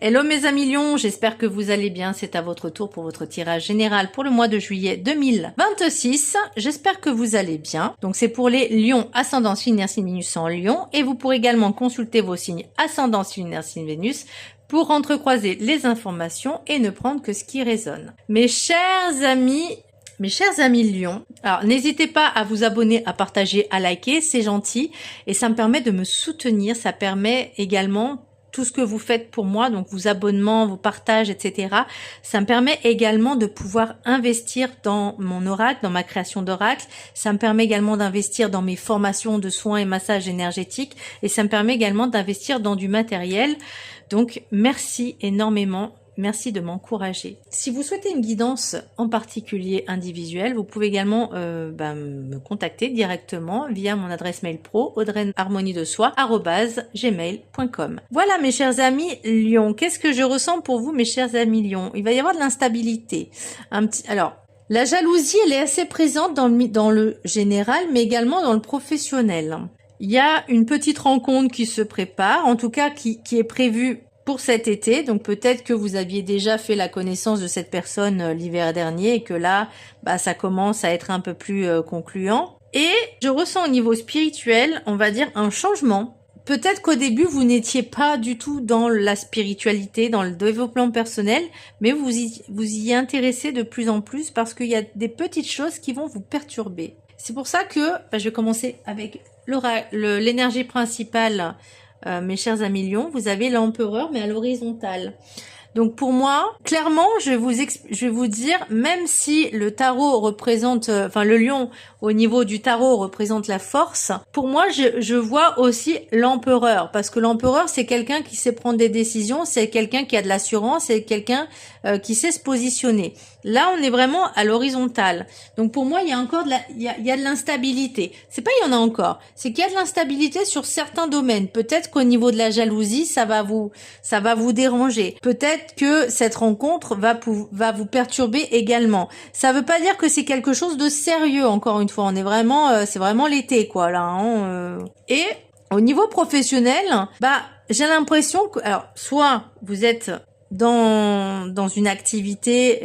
Hello mes amis Lions, j'espère que vous allez bien. C'est à votre tour pour votre tirage général pour le mois de juillet 2026. J'espère que vous allez bien. Donc c'est pour les Lions, ascendant, signe, lunaire, signe Vénus en Lion. Et vous pourrez également consulter vos signes ascendant, signe, lunaire, signe Vénus pour entrecroiser les informations et ne prendre que ce qui résonne. Mes chers amis Lions, alors n'hésitez pas à vous abonner, à partager, à liker, c'est gentil. Et ça me permet de me soutenir, ça permet également tout ce que vous faites pour moi, donc vos abonnements, vos partages, etc. Ça me permet également de pouvoir investir dans mon oracle, dans ma création d'oracle. Ça me permet également d'investir dans mes formations de soins et massages énergétiques. Et ça me permet également d'investir dans du matériel. Donc, merci énormément. Merci de m'encourager. Si vous souhaitez une guidance en particulier individuelle, vous pouvez également me contacter directement via mon adresse mail pro audreyharmoniedesoi@gmail.com. Voilà mes chers amis Lions, qu'est-ce que je ressens pour vous mes chers amis Lions? Il va y avoir de l'instabilité. Alors, la jalousie, elle est assez présente dans le général, mais également dans le professionnel. Il y a une petite rencontre qui se prépare, en tout cas qui est prévue pour cet été, donc peut-être que vous aviez déjà fait la connaissance de cette personne l'hiver dernier et que là, ça commence à être un peu plus concluant. Et je ressens au niveau spirituel, on va dire, un changement. Peut-être qu'au début, vous n'étiez pas du tout dans la spiritualité, dans le développement personnel, mais vous y intéressez de plus en plus parce qu'il y a des petites choses qui vont vous perturber. C'est pour ça que je vais commencer avec l'énergie principale. Mes chers amis Lions, vous avez l'empereur mais à l'horizontale. Donc pour moi, clairement, je vais vous dire, même si le tarot représente, le lion au niveau du tarot représente la force, pour moi, je vois aussi l'empereur, parce que l'empereur, c'est quelqu'un qui sait prendre des décisions, c'est quelqu'un qui a de l'assurance, c'est quelqu'un qui sait se positionner. Là, on est vraiment à l'horizontale. Donc pour moi, il y a encore il y a de l'instabilité. C'est pas il y en a encore, c'est qu'il y a de l'instabilité sur certains domaines. Peut-être qu'au niveau de la jalousie, ça va vous déranger. Peut-être que cette rencontre va vous perturber également. Ça veut pas dire que c'est quelque chose de sérieux, encore une fois. On est vraiment, c'est vraiment l'été, quoi, là. Et au niveau professionnel, j'ai l'impression que, alors, soit vous êtes dans une activité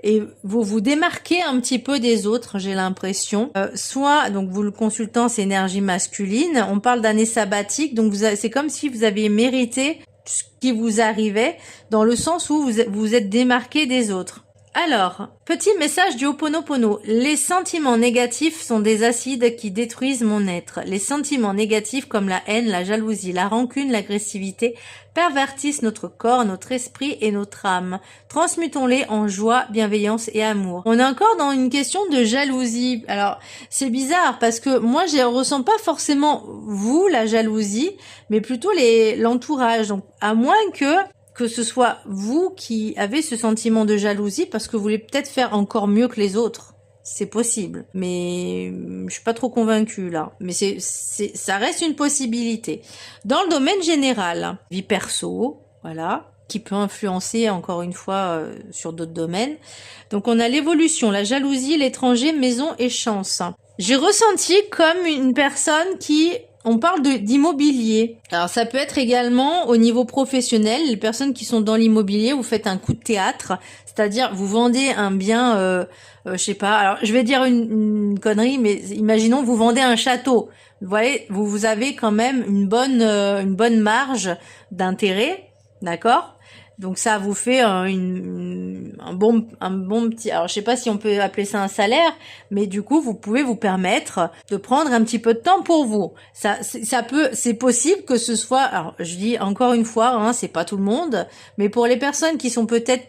et vous vous démarquez un petit peu des autres, j'ai l'impression. Soit, donc vous le consultant, c'est énergie masculine. On parle d'année sabbatique, donc c'est comme si vous aviez mérité ce qui vous arrivait, dans le sens où vous êtes démarqué des autres. Alors, petit message du Ho'oponopono. Les sentiments négatifs sont des acides qui détruisent mon être. Les sentiments négatifs comme la haine, la jalousie, la rancune, l'agressivité pervertissent notre corps, notre esprit et notre âme. Transmutons-les en joie, bienveillance et amour. On est encore dans une question de jalousie. Alors, c'est bizarre parce que moi, je ressens pas forcément vous, la jalousie, mais plutôt l'entourage. Donc, à moins que ce soit vous qui avez ce sentiment de jalousie parce que vous voulez peut-être faire encore mieux que les autres. C'est possible. Mais je suis pas trop convaincue là. Mais ça reste une possibilité. Dans le domaine général, vie perso, voilà, qui peut influencer encore une fois sur d'autres domaines. Donc on a l'évolution, la jalousie, l'étranger, maison et chance. J'ai ressenti comme une personne qui... On parle d'immobilier. Alors ça peut être également au niveau professionnel, les personnes qui sont dans l'immobilier, vous faites un coup de théâtre, c'est-à-dire vous vendez un bien, je sais pas, alors je vais dire une connerie, mais imaginons vous vendez un château. Vous voyez, vous avez quand même une bonne marge d'intérêt, d'accord ? Donc ça vous fait un bon petit, alors je sais pas si on peut appeler ça un salaire, mais du coup vous pouvez vous permettre de prendre un petit peu de temps pour vous. C'est possible que ce soit, alors je dis encore une fois, c'est pas tout le monde, mais pour les personnes qui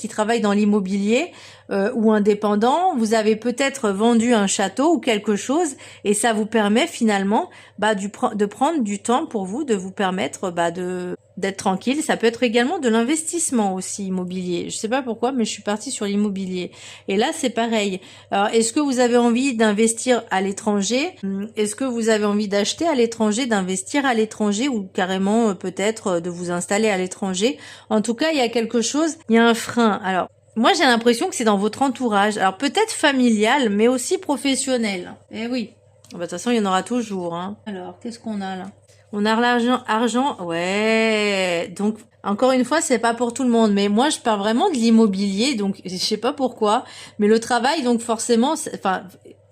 travaillent dans l'immobilier ou indépendants, vous avez peut-être vendu un château ou quelque chose, et ça vous permet finalement de prendre du temps pour vous, de vous permettre d'être tranquille. Ça peut être également de l'investissement aussi immobilier. Je sais pas pourquoi, mais je suis partie sur l'immobilier. Et là, c'est pareil. Alors, est-ce que vous avez envie d'investir à l'étranger? Est-ce que vous avez envie d'acheter à l'étranger, d'investir à l'étranger ou carrément peut-être de vous installer à l'étranger? En tout cas, il y a quelque chose, il y a un frein. Alors, moi, j'ai l'impression que c'est dans votre entourage. Alors, peut-être familial, mais aussi professionnel. Eh oui. De toute façon, il y en aura toujours. Alors, qu'est-ce qu'on a là? On a l'argent, ouais. Donc, encore une fois, c'est pas pour tout le monde, mais moi, je parle vraiment de l'immobilier, donc je sais pas pourquoi, mais le travail, donc forcément, enfin,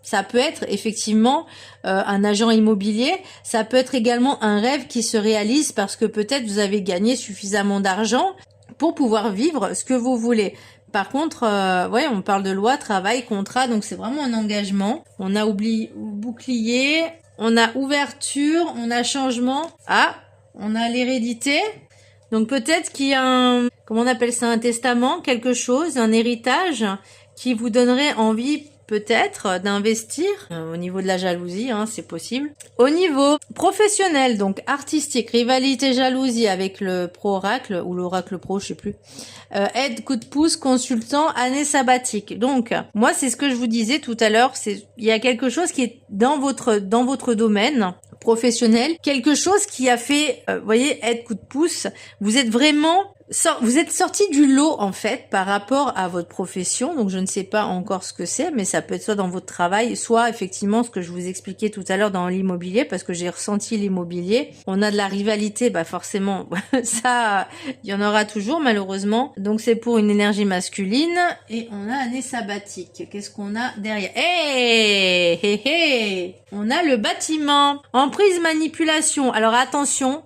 ça peut être effectivement un agent immobilier, ça peut être également un rêve qui se réalise parce que peut-être vous avez gagné suffisamment d'argent pour pouvoir vivre ce que vous voulez. Par contre, ouais, on parle de loi, travail, contrat, donc c'est vraiment un engagement. On a oublié bouclier, on a ouverture, on a changement. Ah, on a l'hérédité. Donc peut-être qu'il y a un, comment on appelle ça, un testament, quelque chose, un héritage qui vous donnerait envie peut-être d'investir au niveau de la jalousie, hein, c'est possible. Au niveau professionnel, donc artistique, rivalité, jalousie avec le pro-oracle ou l'oracle pro, je sais plus. Aide, coup de pouce, consultant, année sabbatique. Donc moi c'est ce que je vous disais tout à l'heure, c'est il y a quelque chose qui est dans votre domaine professionnel, quelque chose qui a fait, voyez, aide, coup de pouce. Vous êtes vraiment vous êtes sorti du lot en fait par rapport à votre profession, donc je ne sais pas encore ce que c'est, mais ça peut être soit dans votre travail, soit effectivement ce que je vous expliquais tout à l'heure dans l'immobilier, parce que j'ai ressenti l'immobilier. On a de la rivalité, bah forcément, ça, il y en aura toujours malheureusement. Donc c'est pour une énergie masculine et on a année sabbatique. Qu'est-ce qu'on a derrière? Hey, hey, hey. On a le bâtiment, emprise, manipulation. Alors attention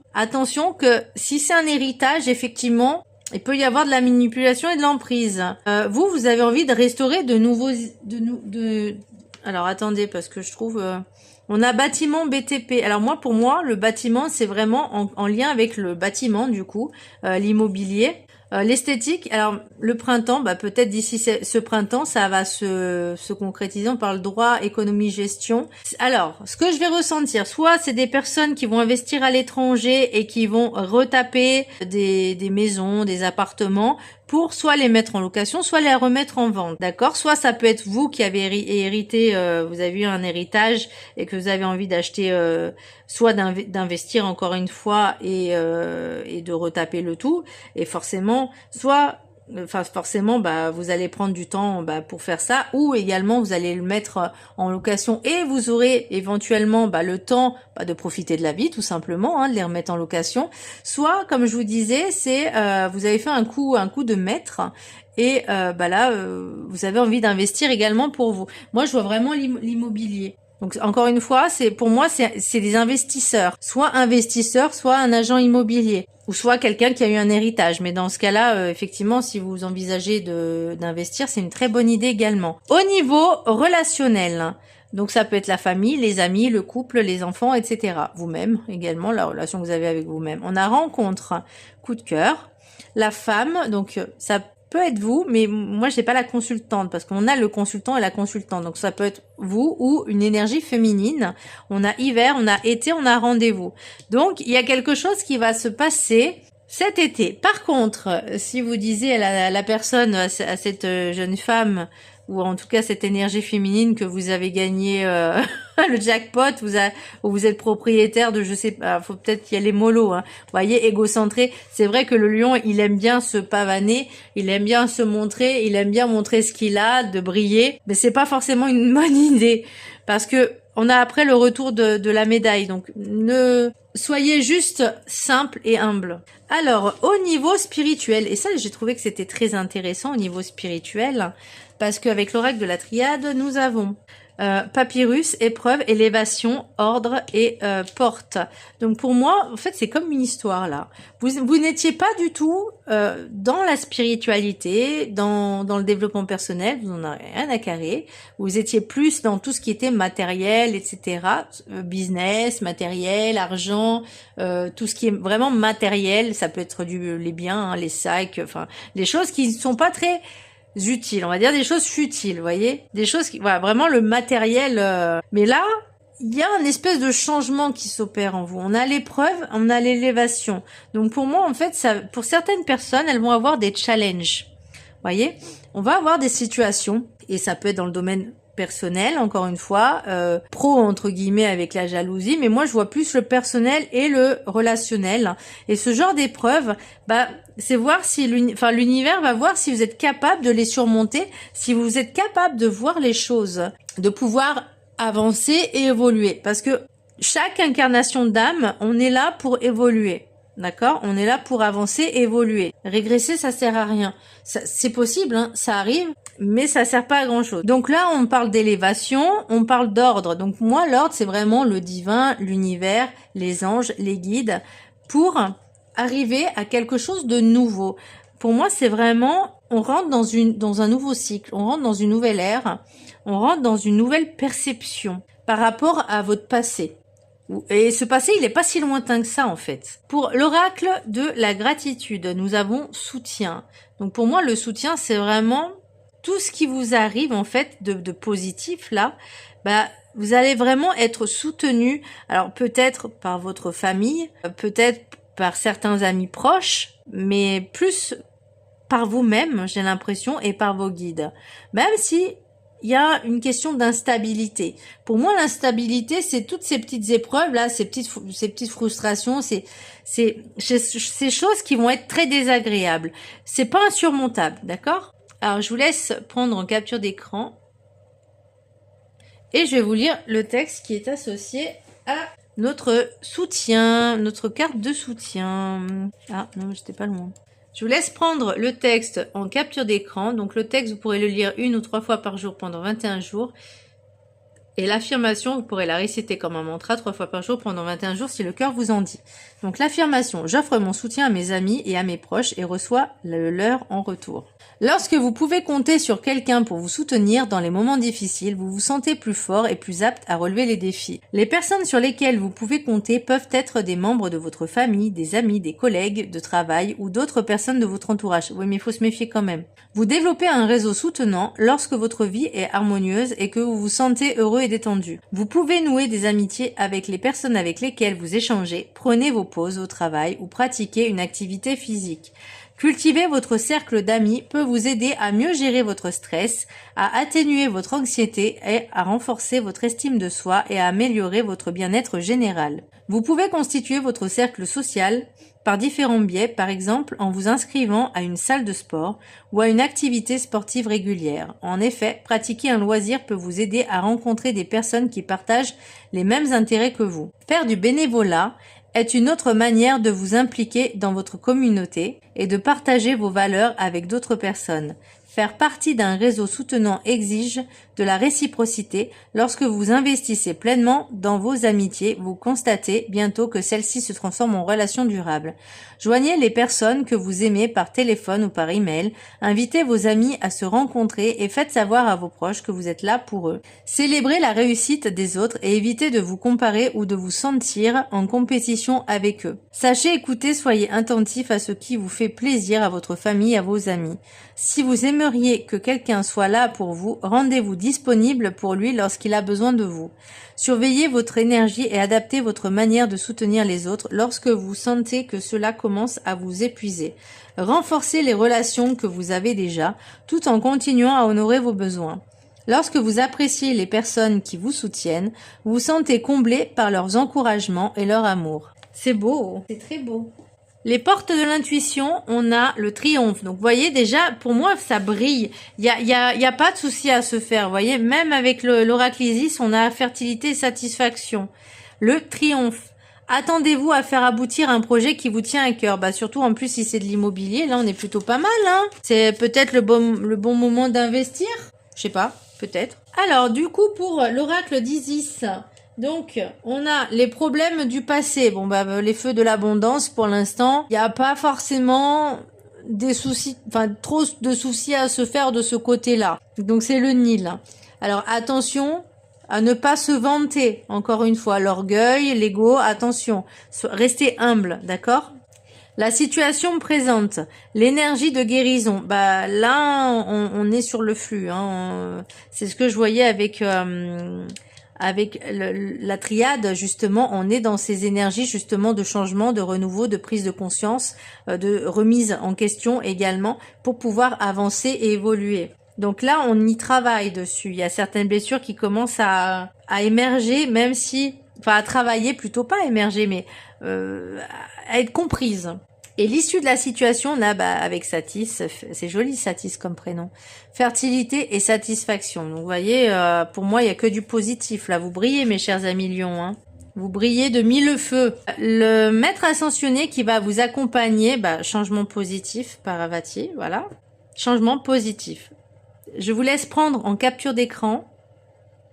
que si c'est un héritage, effectivement, il peut y avoir de la manipulation et de l'emprise. Vous avez envie de restaurer de nouveaux... Alors attendez, parce que je trouve... on a bâtiment BTP. Alors moi, pour moi, le bâtiment, c'est vraiment en lien avec le bâtiment, du coup, l'immobilier. L'esthétique, alors le printemps, bah peut-être d'ici ce printemps, ça va se concrétiser. On parle droit, économie, gestion. Alors, ce que je vais ressentir, soit c'est des personnes qui vont investir à l'étranger et qui vont retaper des maisons, des appartements pour soit les mettre en location, soit les remettre en vente, d'accord? Soit ça peut être vous qui avez hérité, vous avez eu un héritage et que vous avez envie d'acheter, soit d'investir encore une fois et de retaper le tout, et forcément, bah vous allez prendre du temps pour faire ça, ou également vous allez le mettre en location et vous aurez éventuellement le temps de profiter de la vie tout simplement, hein, de les remettre en location. Soit comme je vous disais, c'est vous avez fait un coup de maître et là vous avez envie d'investir également pour vous. Moi je vois vraiment l'immobilier. Donc encore une fois, pour moi c'est des investisseurs, soit un agent immobilier, ou soit quelqu'un qui a eu un héritage. Mais dans ce cas-là, effectivement, si vous envisagez d'investir, c'est une très bonne idée également. Au niveau relationnel, donc ça peut être la famille, les amis, le couple, les enfants, etc. Vous-même également, la relation que vous avez avec vous-même. On a rencontre, coup de cœur, la femme, donc ça peut être vous, mais moi j'ai pas la consultante parce qu'on a le consultant et la consultante, donc ça peut être vous ou une énergie féminine. On a hiver, on a été, on a rendez-vous. Donc il y a quelque chose qui va se passer cet été. Par contre, si vous disiez à la personne, à cette jeune femme, ou en tout cas cette énergie féminine que vous avez gagné le jackpot, vous êtes propriétaire de, je sais pas, faut peut-être y aller mollo, hein. Vous voyez, égocentré. C'est vrai que le lion, il aime bien se pavaner, il aime bien se montrer, il aime bien montrer ce qu'il a, de briller, mais c'est pas forcément une bonne idée parce que on a après le retour de la médaille. Donc soyez juste simple et humble. Alors, au niveau spirituel, et ça j'ai trouvé que c'était très intéressant au niveau spirituel, parce qu'avec l'oracle de la triade, nous avons papyrus, épreuve, élévation, ordre et porte. Donc pour moi, en fait, c'est comme une histoire là. Vous n'étiez pas du tout dans la spiritualité, dans le développement personnel, vous n'en avez rien à carrer. Vous étiez plus dans tout ce qui était matériel, etc. Business, matériel, argent, tout ce qui est vraiment matériel. Ça peut être les biens, hein, les sacs, enfin, les choses qui ne sont pas très utiles, on va dire des choses futiles, vous voyez, des choses qui, voilà, vraiment le matériel. Mais là, il y a un espèce de changement qui s'opère en vous. On a l'épreuve, on a l'élévation. Donc pour moi, en fait, ça, pour certaines personnes, elles vont avoir des challenges. Vous voyez, on va avoir des situations, et ça peut être dans le domaine personnel, encore une fois, pro entre guillemets avec la jalousie, mais moi je vois plus le personnel et le relationnel. Et ce genre d'épreuve, c'est voir si l'univers va voir si vous êtes capable de les surmonter, si vous êtes capable de voir les choses, de pouvoir avancer et évoluer. Parce que chaque incarnation d'âme, on est là pour évoluer. D'accord? On est là pour avancer, évoluer. Régresser, ça sert à rien. C'est possible, hein, ça arrive, mais ça sert pas à grand chose. Donc là, on parle d'élévation, on parle d'ordre. Donc moi, l'ordre, c'est vraiment le divin, l'univers, les anges, les guides, pour arriver à quelque chose de nouveau. Pour moi, c'est vraiment, on rentre dans un nouveau cycle, on rentre dans une nouvelle ère, on rentre dans une nouvelle perception par rapport à votre passé. Et ce passé, il n'est pas si lointain que ça, en fait. Pour l'oracle de la gratitude, nous avons soutien. Donc pour moi, le soutien, c'est vraiment tout ce qui vous arrive, en fait, de positif, là. Bah, vous allez vraiment être soutenu. Alors peut-être par votre famille, peut-être par certains amis proches, mais plus par vous-même, j'ai l'impression, et par vos guides. Même si il y a une question d'instabilité. Pour moi, l'instabilité, c'est toutes ces petites épreuves là, ces petites frustrations, c'est ces choses qui vont être très désagréables. C'est pas insurmontable, d'accord? Alors, je vous laisse prendre en capture d'écran et je vais vous lire le texte qui est associé à notre soutien, notre carte de soutien. Ah non, j'étais pas loin. Je vous laisse prendre le texte en capture d'écran. Donc le texte, vous pourrez le lire 1 ou 3 fois par jour pendant 21 jours. Et l'affirmation, vous pourrez la réciter comme un mantra 3 fois par jour pendant 21 jours si le cœur vous en dit. Donc l'affirmation, j'offre mon soutien à mes amis et à mes proches et reçois le leur en retour. Lorsque vous pouvez compter sur quelqu'un pour vous soutenir dans les moments difficiles, vous vous sentez plus fort et plus apte à relever les défis. Les personnes sur lesquelles vous pouvez compter peuvent être des membres de votre famille, des amis, des collègues de travail ou d'autres personnes de votre entourage. Oui, mais il faut se méfier quand même. Vous développez un réseau soutenant lorsque votre vie est harmonieuse et que vous vous sentez heureux et détendu. Vous pouvez nouer des amitiés avec les personnes avec lesquelles vous échangez, prenez vos pauses au travail ou pratiquez une activité physique. Cultiver votre cercle d'amis peut vous aider à mieux gérer votre stress, à atténuer votre anxiété et à renforcer votre estime de soi et à améliorer votre bien-être général. Vous pouvez constituer votre cercle social par différents biais, par exemple en vous inscrivant à une salle de sport ou à une activité sportive régulière. En effet, pratiquer un loisir peut vous aider à rencontrer des personnes qui partagent les mêmes intérêts que vous. Faire du bénévolat est une autre manière de vous impliquer dans votre communauté et de partager vos valeurs avec d'autres personnes. Faire partie d'un réseau soutenant exige de la réciprocité. Lorsque vous investissez pleinement dans vos amitiés, vous constatez bientôt que celles-ci se transforment en relations durables. Joignez les personnes que vous aimez par téléphone ou par email. Invitez vos amis à se rencontrer et faites savoir à vos proches que vous êtes là pour eux. Célébrez la réussite des autres et évitez de vous comparer ou de vous sentir en compétition avec eux. Sachez écouter, soyez attentif à ce qui vous fait plaisir à votre famille, à vos amis. Si vous aimeriez que quelqu'un soit là pour vous, rendez-vous disponible pour lui lorsqu'il a besoin de vous. Surveillez votre énergie et adaptez votre manière de soutenir les autres lorsque vous sentez que cela commence à vous épuiser. Renforcez les relations que vous avez déjà, tout en continuant à honorer vos besoins. Lorsque vous appréciez les personnes qui vous soutiennent, vous vous sentez comblé par leurs encouragements et leur amour. C'est beau, c'est très beau. Les portes de l'intuition, on a le triomphe. Donc, vous voyez, déjà, pour moi, ça brille. Il y a pas de souci à se faire. Vous voyez, même avec l'oracle Isis, on a fertilité et satisfaction. Le triomphe. Attendez-vous à faire aboutir un projet qui vous tient à cœur. Bah, surtout, en plus, si c'est de l'immobilier, là, on est plutôt pas mal, hein. C'est peut-être le bon moment d'investir. Je sais pas, peut-être. Alors, du coup, pour l'oracle d'Isis, donc, on a les problèmes du passé. Bon, bah, les feux de l'abondance, pour l'instant, il n'y a pas forcément des soucis, enfin, trop de soucis à se faire de ce côté-là. Donc, c'est le Nil. Alors, attention à ne pas se vanter. Encore une fois, l'orgueil, l'ego, attention. Restez humble, d'accord? La situation présente, l'énergie de guérison. Bah, là, on est sur le flux, hein. C'est ce que je voyais avec la triade, justement, on est dans ces énergies justement de changement, de renouveau, de prise de conscience, de remise en question également pour pouvoir avancer et évoluer. Donc là, on y travaille dessus. Il y a certaines blessures qui commencent à émerger, même si, enfin à travailler plutôt, pas à émerger, mais à être comprises. Et l'issue de la situation, là, bah, avec Satis, c'est joli Satis comme prénom, fertilité et satisfaction. Donc vous voyez, pour moi, il n'y a que du positif. Là, vous brillez, mes chers amis lions, hein. Vous brillez de mille feux. Le maître ascensionné qui va vous accompagner, changement positif, Parvati, voilà. Changement positif. Je vous laisse prendre en capture d'écran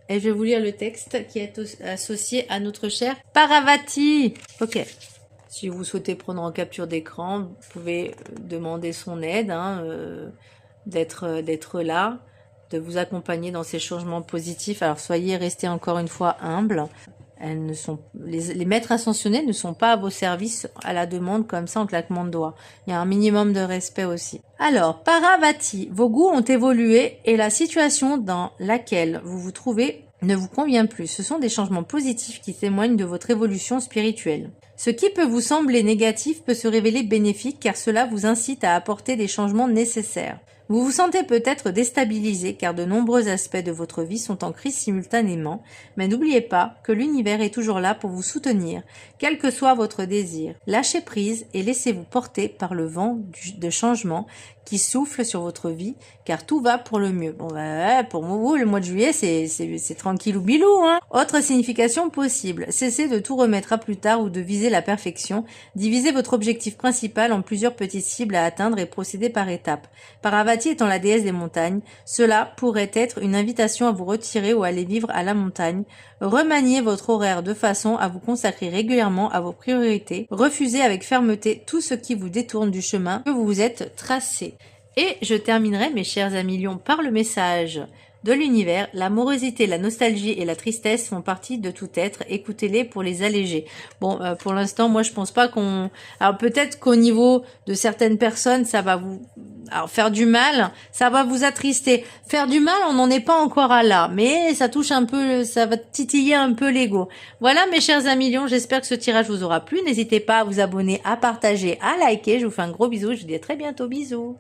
et je vais vous lire le texte qui est associé à notre cher Parvati. Ok. Si vous souhaitez prendre en capture d'écran, vous pouvez demander son aide, d'être là, de vous accompagner dans ces changements positifs. Alors restés encore une fois humbles. Les maîtres ascensionnés ne sont pas à vos services à la demande comme ça en claquement de doigts. Il y a un minimum de respect aussi. Alors, Parvati, vos goûts ont évolué et la situation dans laquelle vous vous trouvez ne vous convient plus. Ce sont des changements positifs qui témoignent de votre évolution spirituelle. Ce qui peut vous sembler négatif peut se révéler bénéfique car cela vous incite à apporter des changements nécessaires. Vous vous sentez peut-être déstabilisé car de nombreux aspects de votre vie sont en crise simultanément, mais n'oubliez pas que l'univers est toujours là pour vous soutenir, quel que soit votre désir. Lâchez prise et laissez-vous porter par le vent de changement qui souffle sur votre vie, car tout va pour le mieux. Bon, pour vous, le mois de juillet, c'est tranquille ou bilou, hein. Autre signification possible, cessez de tout remettre à plus tard ou de viser la perfection, divisez votre objectif principal en plusieurs petites cibles à atteindre et procédez par étapes. Parvati étant la déesse des montagnes, cela pourrait être une invitation à vous retirer ou aller vivre à la montagne. Remaniez votre horaire de façon à vous consacrer régulièrement à vos priorités. Refusez avec fermeté tout ce qui vous détourne du chemin que vous vous êtes tracé. Et je terminerai, mes chers amis lions, par le message de l'univers. L'amorosité, la nostalgie et la tristesse font partie de tout être. Écoutez-les pour les alléger. Bon, pour l'instant, moi, je pense pas qu'on... Alors, peut-être qu'au niveau de certaines personnes, ça va vous... Alors, faire du mal, ça va vous attrister. Faire du mal, on n'en est pas encore à là. Mais ça touche un peu, ça va titiller un peu l'ego. Voilà, mes chers amis lions, j'espère que ce tirage vous aura plu. N'hésitez pas à vous abonner, à partager, à liker. Je vous fais un gros bisou. Je vous dis à très bientôt. Bisous.